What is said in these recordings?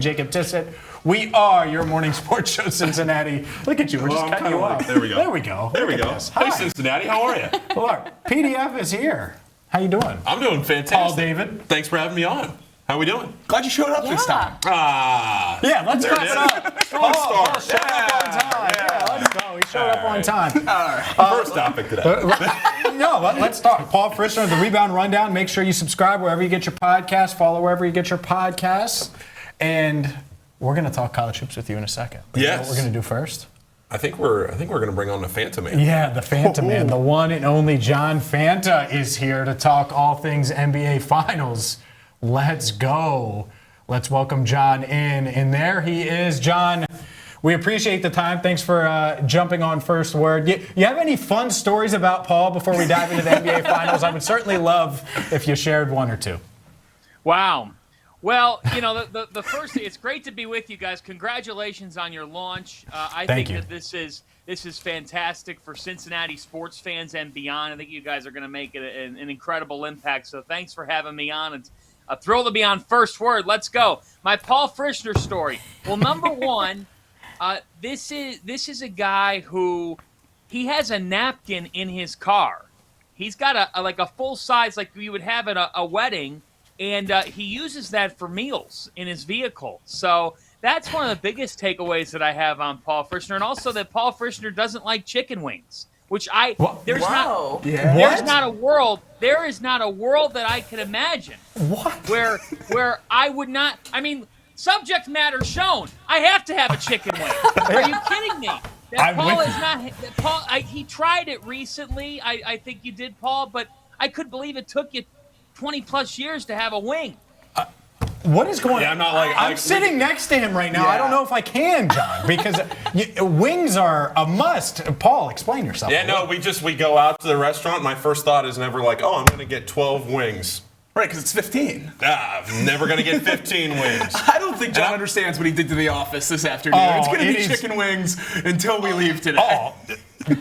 Jacob Tissot. We are your morning sports show, Cincinnati. Look at you. We're just cutting you off. There we go. There we go. There we go. Hey, Cincinnati. How are you? Look, PDF is here. How you doing? I'm doing fantastic. Paul David. Thanks for having me on. How we doing? Glad you showed up this time. Yeah, let's clap it up. Paul Paul showed up on time. Yeah, let's go. He showed up on time. First topic today. Let's talk. Paul Frischner, the Rebound Rundown. Make sure you subscribe wherever you get your podcasts. Follow wherever you get your podcasts. And we're going to talk college hoops with you in a second. But you know what we're going to do first? I think we're going to bring on the Fanta man. Yeah, the Fanta man. The one and only John Fanta is here to talk all things NBA Finals. Let's go. Let's welcome John in. And there he is. John, we appreciate the time. Thanks for jumping on first word. You have any fun stories about Paul before we dive into the NBA Finals? I would certainly love if you shared one or two. Wow. Well, you know, the first thing, it's great to be with you guys. Congratulations on your launch. I think that this is fantastic for Cincinnati sports fans and beyond. I think you guys are going to make it an incredible impact. So thanks for having me on. It's a thrill to be on first word. Let's go. My Paul Frischner story. Well, number one, this is a guy who he has a napkin in his car. He's got a full size like you would have at a wedding. And he uses that for meals in his vehicle. So that's one of the biggest takeaways that I have on Paul Frischner. And also that Paul Frischner doesn't like chicken wings, which there is not a world that I could imagine where I would not. I mean, subject matter shown. I have to have a chicken wing. Are you kidding me? He tried it recently. I think you did, Paul, but I couldn't believe it took you 20-plus years to have a wing. What is going on? I'm sitting next to him right now. Yeah. I don't know if I can, John, because wings are a must. Paul, explain yourself. Yeah, no, we go out to the restaurant. My first thought is never like, I'm going to get 12 wings. Right, because it's 15. I'm never going to get 15 wings. I don't think John understands what he did to the office this afternoon. It's going to be chicken wings until we leave today.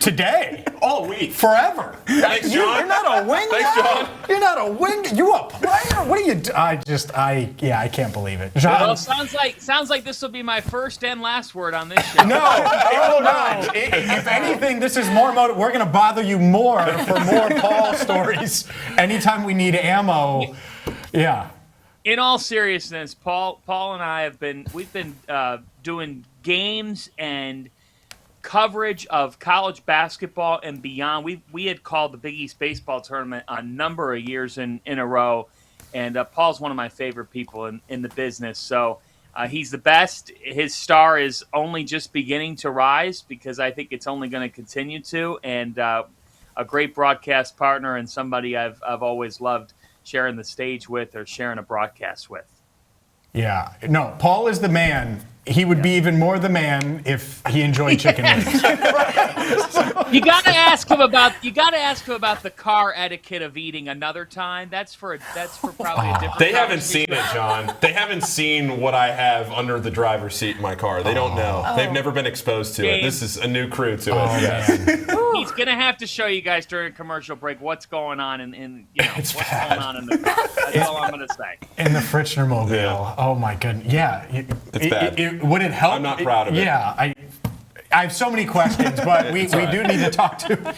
Today? All week. Forever. Thanks, John. You're not a wing Thanks, John. You're not a wing. You a player? What are you? I can't believe it. John. Well, sounds like this will be my first and last word on this show. No, it will not. If anything, this is more motive. We're going to bother you more for more Paul stories anytime we need ammo. Yeah. In all seriousness, Paul and I we've been doing games and coverage of college basketball and beyond. We had called the Big East baseball tournament a number of years in a row, and Paul's one of my favorite people in the business. So he's the best. His star is only just beginning to rise because I think it's only going to continue to. And a great broadcast partner and somebody I've always loved sharing the stage with or sharing a broadcast with. Yeah. No, Paul is the man. He would be even more the man if he enjoyed chicken wings. You got to ask him about the car etiquette of eating another time. That's for probably a different. They haven't seen it, John. They haven't seen what I have under the driver's seat in my car. They don't know. They've never been exposed to it. This is a new crew to it. Yes. He's gonna have to show you guys during a commercial break what's going on going on in the car. That's all I'm gonna say. In the Frischner mobile. Yeah. Oh my goodness. Yeah. It's bad. Would it help? I'm not proud of it. Yeah. I have so many questions, but we do need to talk to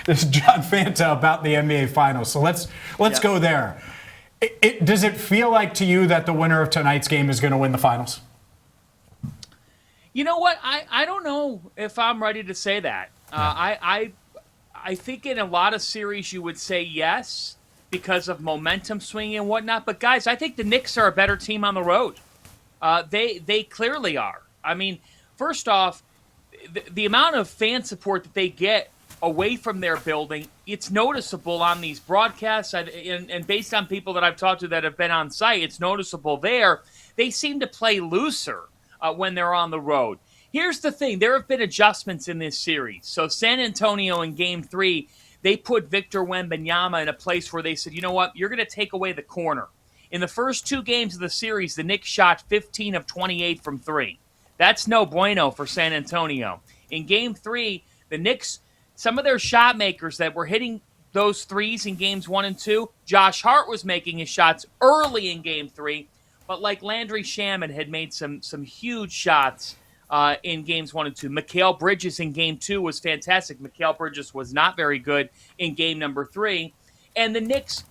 this John Fanta about the NBA Finals. So let's go there. Does it feel like to you that the winner of tonight's game is going to win the Finals? You know what? I don't know if I'm ready to say that. I think in a lot of series you would say yes because of momentum swinging and whatnot. But guys, I think the Knicks are a better team on the road. They clearly are. I mean, first off, the amount of fan support that they get away from their building, it's noticeable on these broadcasts. And based on people that I've talked to that have been on site, it's noticeable there. They seem to play looser when they're on the road. Here's the thing. There have been adjustments in this series. So San Antonio in Game 3, they put Victor Wembanyama in a place where they said, you know what, you're going to take away the corner. In the first two games of the series, the Knicks shot 15 of 28 from three. That's no bueno for San Antonio. In Game 3, the Knicks, some of their shot makers that were hitting those threes in Games 1 and 2, Josh Hart was making his shots early in Game 3, but like Landry Shamet had made some huge shots in games 1 and 2. Mikal Bridges in game 2 was fantastic. Mikal Bridges was not very good in game number 3. And the Knicks,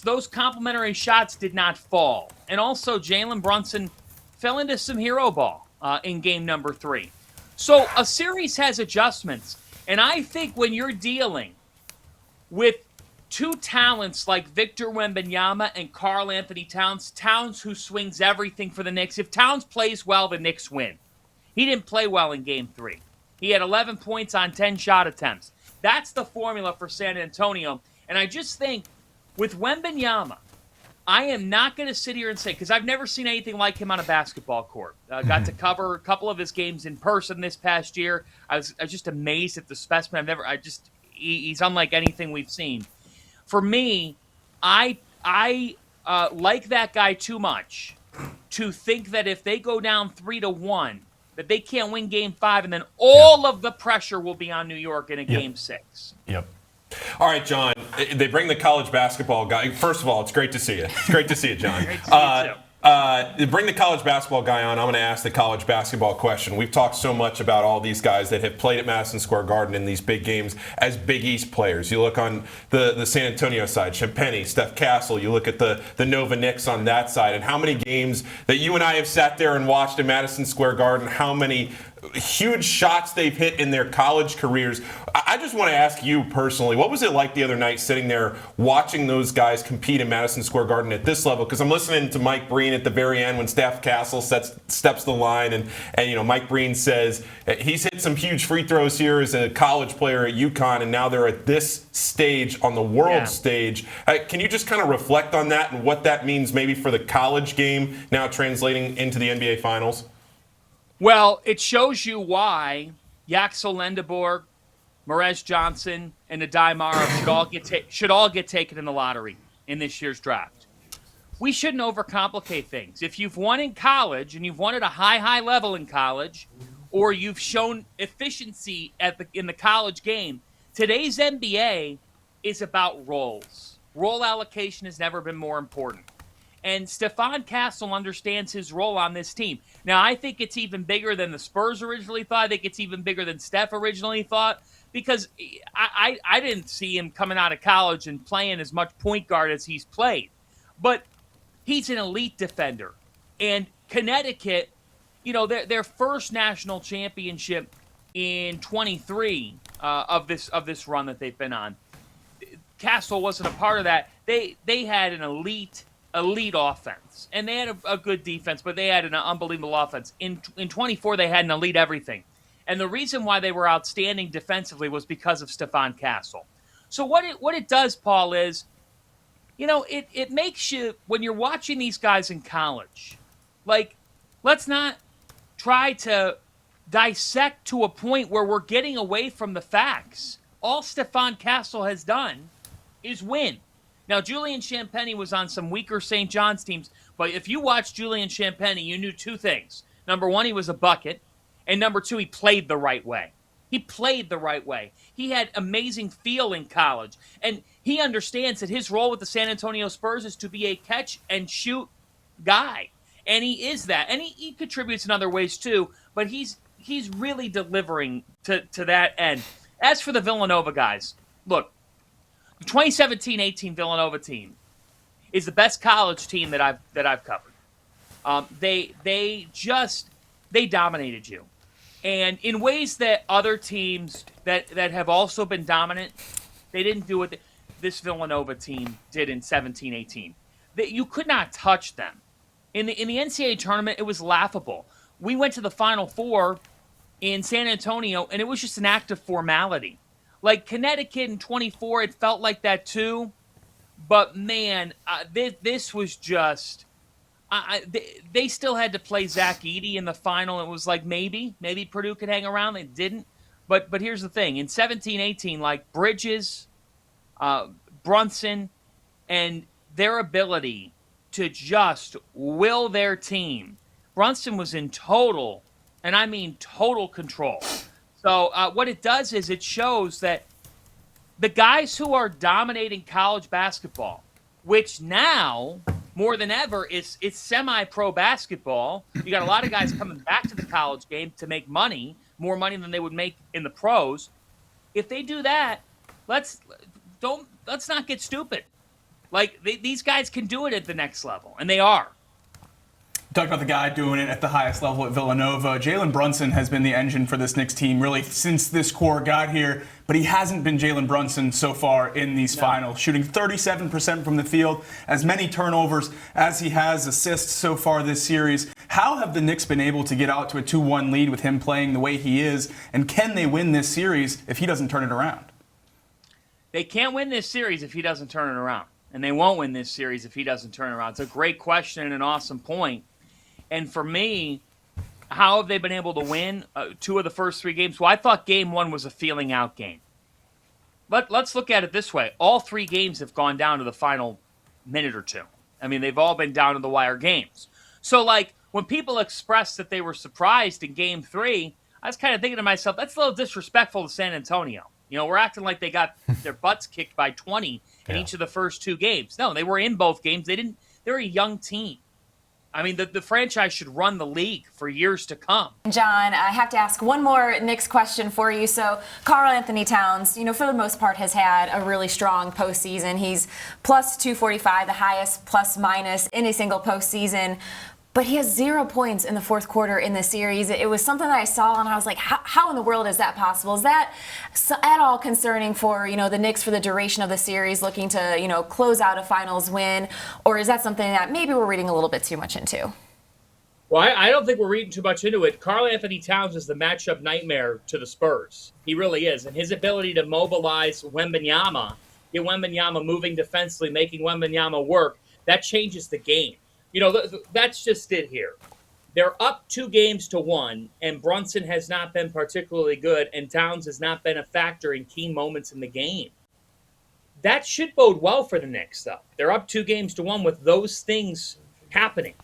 those complimentary shots did not fall. And also Jalen Brunson fell into some hero ball in game number 3. So a series has adjustments. And I think when you're dealing with two talents like Victor Wembanyama and Karl Anthony Towns, Towns who swings everything for the Knicks. If Towns plays well, the Knicks win. He didn't play well in game 3. He had 11 points on 10 shot attempts. That's the formula for San Antonio. And I just think with Wembanyama, I am not going to sit here and say, because I've never seen anything like him on a basketball court. Got to cover a couple of his games in person this past year. I was just amazed at the specimen. He's unlike anything we've seen. For me, I like that guy too much to think that if they go down 3-1, that they can't win Game 5, and then all of the pressure will be on New York in a Game 6. Yep. All right, John. They bring the college basketball guy. First of all, it's great to see you. It's great to see you, John. Great to see you too. They bring the college basketball guy on. I'm going to ask the college basketball question. We've talked so much about all these guys that have played at Madison Square Garden in these big games as Big East players. You look on the San Antonio side, Champagnie, Steph Castle. You look at the Nova Knicks on that side, and how many games that you and I have sat there and watched in Madison Square Garden, how many huge shots they've hit in their college careers. I just want to ask you personally, what was it like the other night sitting there watching those guys compete in Madison Square Garden at this level? Because I'm listening to Mike Breen at the very end when Steph Castle steps the line, and Mike Breen says he's hit some huge free throws here as a college player at UConn, and now they're at this stage on the world stage. Can you just kind of reflect on that and what that means maybe for the college game now translating into the NBA Finals? Well, it shows you why Yaxel Lendeborg, Marez Johnson, and Adai Mara should all get taken in the lottery in this year's draft. We shouldn't overcomplicate things. If you've won in college and you've won at a high level in college, or you've shown efficiency in the college game, today's NBA is about roles. Role allocation has never been more important. And Stephon Castle understands his role on this team. Now, I think it's even bigger than the Spurs originally thought. I think it's even bigger than Steph originally thought, because I didn't see him coming out of college and playing as much point guard as he's played. But he's an elite defender. And Connecticut, their first national championship in 23 of this run that they've been on, Castle wasn't a part of that. They had an elite offense, and they had a good defense, but they had an unbelievable offense. In 24, they had an elite everything. And the reason why they were outstanding defensively was because of Stephon Castle. So what it does, Paul, is, it makes you, when you're watching these guys in college, like, let's not try to dissect to a point where we're getting away from the facts. All Stephon Castle has done is win. Now, Julian Champagnie was on some weaker St. John's teams, but if you watched Julian Champagnie, you knew two things. Number one, he was a bucket, and number two, he played the right way. He had amazing feel in college, and he understands that his role with the San Antonio Spurs is to be a catch-and-shoot guy, and he is that. And he contributes in other ways, too, but he's really delivering to that end. As for the Villanova guys, look, the 2017-18 Villanova team is the best college team that I've covered. They dominated you, and in ways that other teams that have also been dominant, they didn't do what this Villanova team did in 17-18. You could not touch them. In the NCAA tournament, it was laughable. We went to the Final Four in San Antonio, and it was just an act of formality. Like Connecticut in 24, it felt like that too. But, man, this was just they still had to play Zach Edey in the final. It was like maybe Purdue could hang around. They didn't. But here's the thing. In 17-18, like Bridges, Brunson, and their ability to just will their team. Brunson was in total, and I mean total control. So what it does is it shows that the guys who are dominating college basketball, which now more than ever, it's semi-pro basketball. You got a lot of guys coming back to the college game to make money, more money than they would make in the pros. If they do that, let's not get stupid. Like, these guys can do it at the next level, and they are. Talked about the guy doing it at the highest level at Villanova. Jalen Brunson has been the engine for this Knicks team really since this core got here, but he hasn't been Jalen Brunson so far in these finals, shooting 37% from the field, as many turnovers as he has assists so far this series. How have the Knicks been able to get out to a 2-1 lead with him playing the way he is, and can they win this series if he doesn't turn it around? They can't win this series if he doesn't turn it around, and they won't win this series if he doesn't turn it around. It's a great question and an awesome point. And for me, how have they been able to win 2 of the first 3 games? Well, I thought game 1 was a feeling out game. But let's look at it this way. All 3 games have gone down to the final minute or 2. I mean, they've all been down to the wire games. So, like, when people expressed that they were surprised in game 3, I was kind of thinking to myself, that's a little disrespectful to San Antonio. You know, we're acting like they got their butts kicked by 20 in each of the first 2 games. No, they were in both games. They're a young team. I mean, the franchise should run the league for years to come. John, I have to ask one more Knicks question for you. So, Karl Anthony Towns, you know, for the most part has had a really strong postseason. He's plus 245, the highest plus minus in a single postseason. But he has 0 points in the fourth quarter in this series. It was something that I saw, and I was like, how in the world is that possible? Is that at all concerning for, you know, the Knicks for the duration of the series, looking to, you know, close out a finals win? Or is that something that maybe we're reading a little bit too much into? Well, I don't think we're reading too much into it. Karl Anthony Towns is the matchup nightmare to the Spurs. He really is. And his ability to mobilize Wembanyama, get Wembanyama moving defensively, making Wembanyama work, that changes the game. You know, that's just it here. They're up 2-1, and Brunson has not been particularly good, and Towns has not been a factor in key moments in the game. That should bode well for the Knicks, though. They're up 2-1 with those things happening.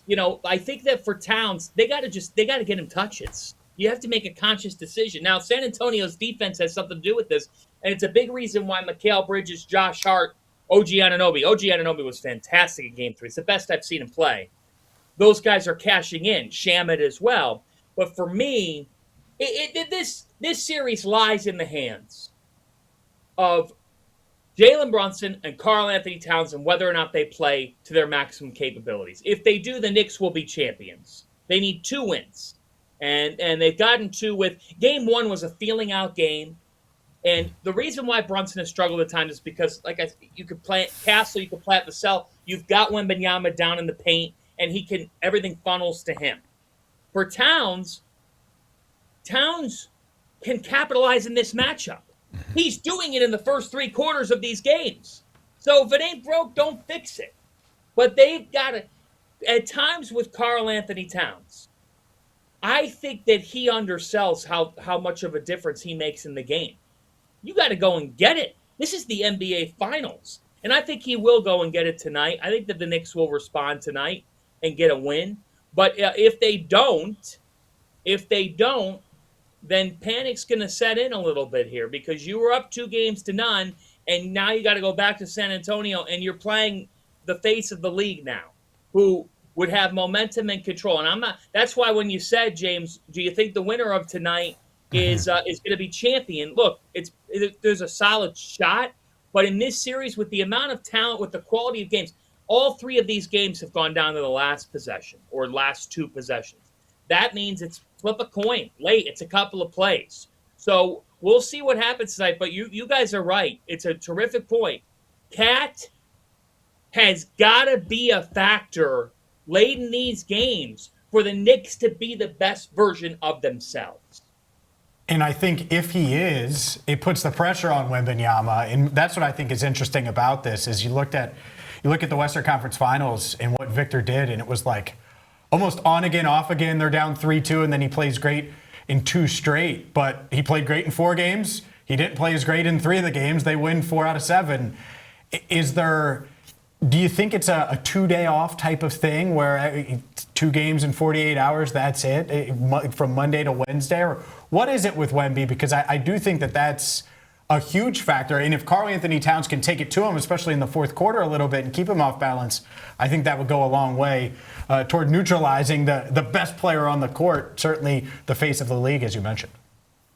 You know, I think that for Towns, they got to get him touches. You have to make a conscious decision. Now, San Antonio's defense has something to do with this, and it's a big reason why Mikal Bridges, Josh Hart, OG Anunoby was fantastic in Game 3. It's the best I've seen him play. Those guys are cashing in. Shamet as well. But for me, this series lies in the hands of Jalen Brunson and Karl Anthony Towns and whether or not they play to their maximum capabilities. If they do, the Knicks will be champions. They need 2 wins. And they've gotten 2 with – Game 1 was a feeling-out game. And the reason why Brunson has struggled at times is because, like you could play Castle, you could play at the cell. You've got Wembanyama down in the paint, and everything funnels to him. For Towns can capitalize in this matchup. He's doing it in the first 3 quarters of these games. So if it ain't broke, don't fix it. But they've got to, at times with Karl Anthony Towns, I think that he undersells how much of a difference he makes in the game. You got to go and get it. This is the NBA Finals. And I think he will go and get it tonight. I think that the Knicks will respond tonight and get a win. But if they don't, then panic's going to set in a little bit here because you were up 2-0, and now you got to go back to San Antonio, and you're playing the face of the league now, who would have momentum and control. And that's why when you said, James, do you think the winner of tonight is going to be champion? Look, there's a solid shot, but in this series, with the amount of talent, with the quality of games, all 3 of these games have gone down to the last possession or last 2 possessions. That means it's flip a coin late. It's a couple of plays. So we'll see what happens tonight, but you guys are right. It's a terrific point. Cat has got to be a factor late in these games for the Knicks to be the best version of themselves. And I think if he is, it puts the pressure on Wembanyama, and that's what I think is interesting about this. Is you look at the Western Conference Finals and what Victor did, and it was like almost on again, off again. They're down 3-2, and then he plays great in 2 straight. But he played great in 4 games. He didn't play as great in 3 of the games. They win 4 out of 7. Do you think it's a 2-day off type of thing where 2 games in 48 hours, that's it, from Monday to Wednesday? Or what is it with Wemby? Because I do think that's a huge factor. And if Karl Anthony Towns can take it to him, especially in the fourth quarter a little bit, and keep him off balance, I think that would go a long way toward neutralizing the best player on the court, certainly the face of the league, as you mentioned.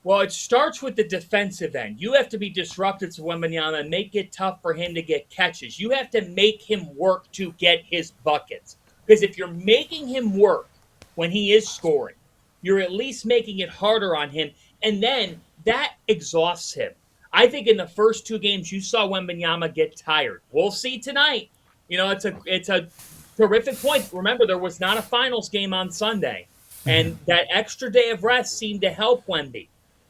Well, it starts with the defensive end. You have to be disruptive to Wembanyama and make it tough for him to get catches. You have to make him work to get his buckets. Because if you're making him work when he is scoring, you're at least making it harder on him. And then that exhausts him. I think in the first two games, you saw Wembanyama get tired. We'll see tonight. You know, it's a terrific point. Remember, there was not a finals game on Sunday. And that extra day of rest seemed to help Wemby.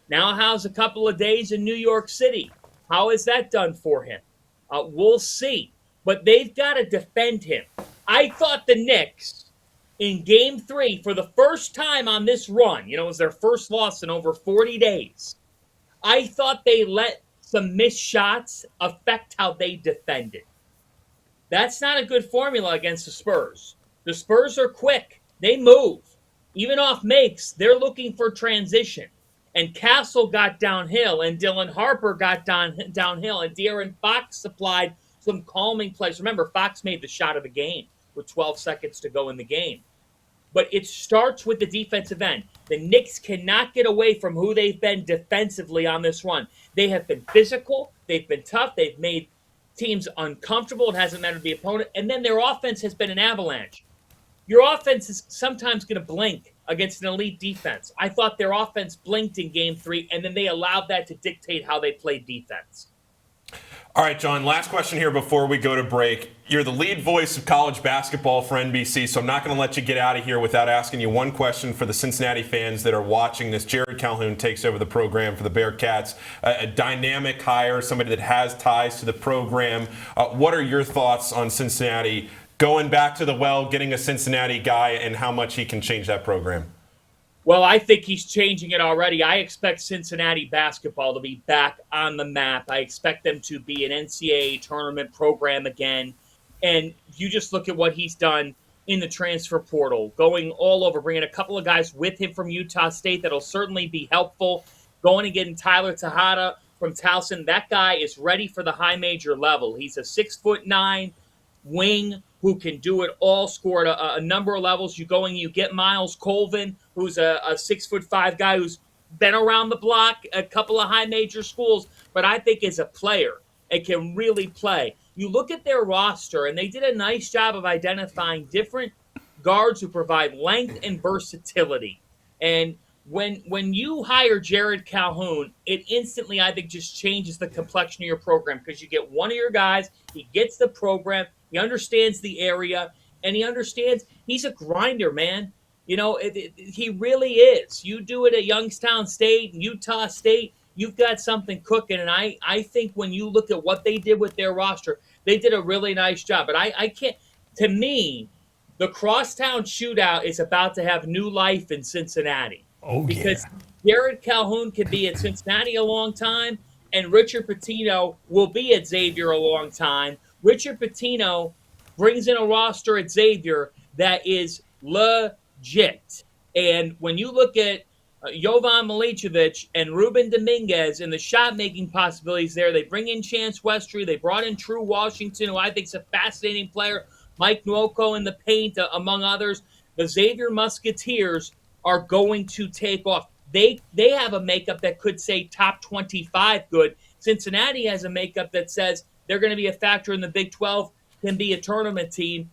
Now how's a couple of days in New York City? How is that done for him? We'll see. But they've got to defend him. I thought the Knicks, in Game 3, for the first time on this run, you know, it was their first loss in over 40 days, I thought they let some missed shots affect how they defended. That's not a good formula against the Spurs. The Spurs are quick. They move. Even off makes, they're looking for transition. And Castle got downhill, and Dylan Harper got downhill, and De'Aaron Fox supplied some calming plays. Remember, Fox made the shot of the game with 12 seconds to go in the game. But it starts with the defensive end. The Knicks cannot get away from who they've been defensively on this run. They have been physical. They've been tough. They've made teams uncomfortable. It hasn't mattered the opponent. And then their offense has been an avalanche. Your offense is sometimes going to blink against an elite defense. I thought their offense blinked in Game 3, and then they allowed that to dictate how they played defense. All right, John, last question here before we go to break. You're the lead voice of college basketball for NBC, so I'm not going to let you get out of here without asking you one question for the Cincinnati fans that are watching this. Jared Calhoun takes over the program for the Bearcats, a dynamic hire, somebody that has ties to the program. What are your thoughts on Cincinnati going back to the well, getting a Cincinnati guy, and how much he can change that program? Well, I think he's changing it already. I expect Cincinnati basketball to be back on the map. I expect them to be an NCAA tournament program again. And you just look at what he's done in the transfer portal, going all over, bringing a couple of guys with him from Utah State that'll certainly be helpful. Going and getting Tyler Tejada from Towson. That guy is ready for the high major level. He's a 6'9" wing who can do it all, score at a number of levels. You go and you get Miles Colvin, who's a 6'5" guy who's been around the block, a couple of high major schools, but I think is a player and can really play. You look at their roster, and they did a nice job of identifying different guards who provide length and versatility. And when you hire Jared Calhoun, it instantly, I think, just changes the complexion of your program because you get one of your guys, he gets the program, he understands the area, and he understands he's a grinder, man. You know, he really is. You do it at Youngstown State, Utah State, you've got something cooking. And I think when you look at what they did with their roster, they did a really nice job. But I can't – to me, the Crosstown Shootout is about to have new life in Cincinnati. Oh, because Jared Calhoun could be at Cincinnati a long time, and Richard Pitino will be at Xavier a long time. Richard Pitino brings in a roster at Xavier that is legit. And when you look at Jovan Milicevic and Ruben Dominguez and the shot-making possibilities there, they bring in Chance Westry. They brought in True Washington, who I think is a fascinating player. Mike Nwoko in the paint, among others. The Xavier Musketeers are going to take off. They have a makeup that could say top 25 good. Cincinnati has a makeup that says they're going to be a factor in the Big 12, can be a tournament team.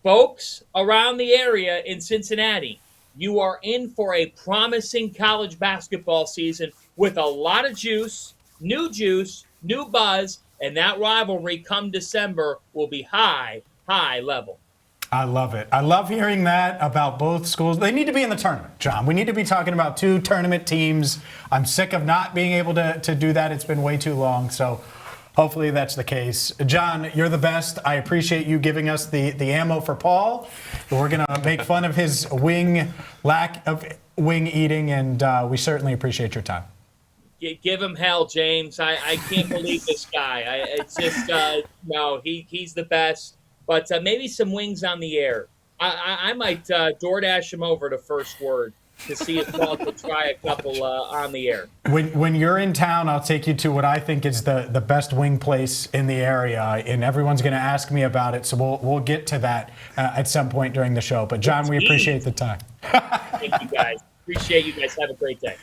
Folks around the area in Cincinnati, you are in for a promising college basketball season with a lot of juice, new buzz, and that rivalry come December will be high level. I love it. I love hearing that about both schools. They need to be in the tournament, John. We need to be talking about two tournament teams. I'm sick of not being able to do that. It's been way too long. So hopefully that's the case. John, you're the best. I appreciate you giving us the ammo for Paul. We're going to make fun of his lack of wing eating, and we certainly appreciate your time. Give him hell, James. I can't believe this guy. It's just, no, he's the best. But maybe some wings on the air. I might DoorDash him over to First Word. to see if Paul could try a couple on the air. When you're in town, I'll take you to what I think is the best wing place in the area, and everyone's going to ask me about it, so we'll get to that at some point during the show. But, John, we appreciate the time. Thank you, guys. Appreciate you guys. Have a great day.